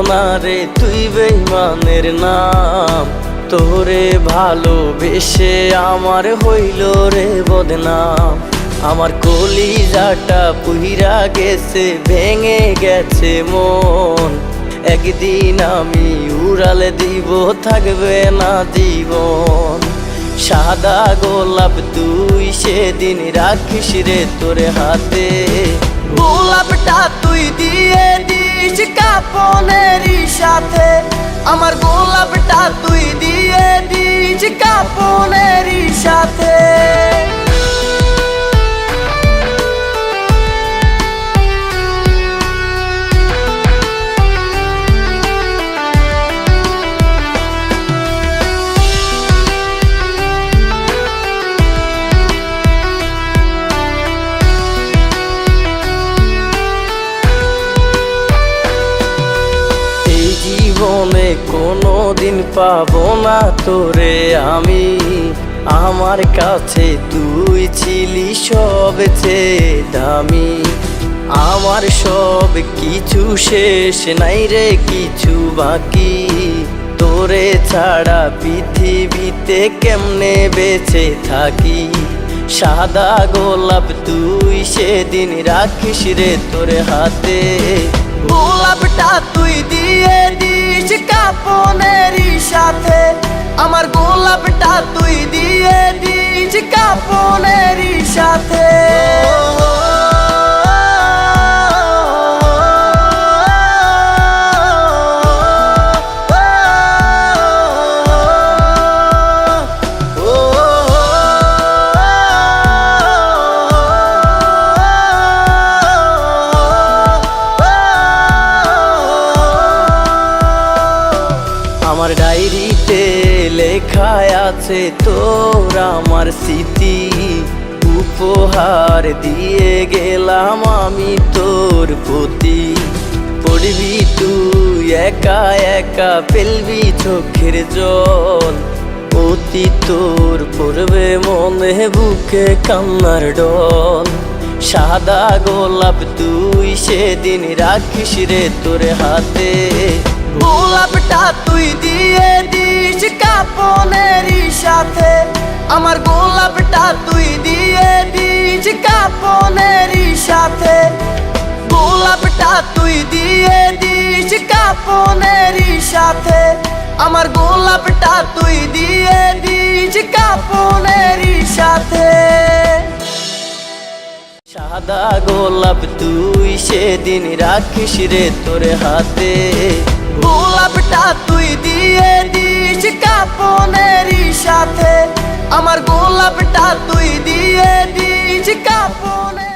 না রে তুই বেঈমানের নাম, তোরে ভালোবেসে আমার হইল রে বদনাম। আমার কলিজাটা পুইরা গেছে, ভেঙে গেছে মন, একদিন আমি উড়ালে দিব, থাকবে না জীবন। সাদা গোলাপ তুই সেদিন রাখিস রে তোর হাতে, গোলাপটা তুই দিয়ে দিস কাপনেরই সাথে। আমার গোলাপটা তুই দিয়ে দিস কাপনেরই সাথে। জীবনে কোনো দিন পাবো না তোরে আমি, আমার কাছে তুই ছিলি সবচেয়ে দামি। আমার সব কিছু শেষ, নাই রে কিছু বাকি, তোরে ছাড়া পৃথিবীতে কেমনে বেঁচে থাকি। সাদা গোলাপ তুই সেদিন রাখিস রে তোর হাতে, গোলাপটা তুই দিয়ে দিস কাপনেরই সাথে। আমার গোলাপটা তুই দিয়ে দিস কাপনেরই সাথে। আমার ডায়েরিতে লেখা আছে তোর আমার স্মৃতি, উপহার দিয়ে গেলাম আমি তোর প্রতি। পড়বি তুই একা একা, ফেলবি চোখের জল, অতি তোর পড়বে মনে বুকে কান্নার ডল। সাদা গোলাপ তুই সেদিন রাখিস রে তোর হাতে, গোলাপটা তুই দিয়ে দিস কাপনেরই সাথে। আমার গোলাপটা তুই দিয়ে দিস কাপনেরই সাথে। গোলাপটা তুই দিয়ে দিস কাপনেরই সাথে। আমার গোলাপটা তুই দিয়ে দিস কাপনেরই সাথে। সাদা গোলাপ তুই সেদিন রাখিস রে তোর হাতে, গোলাপটা তুই দিয়ে দিস কাপনেরই সাথে। আমার গোলাপটা তুই দিয়ে দিস কাপনে।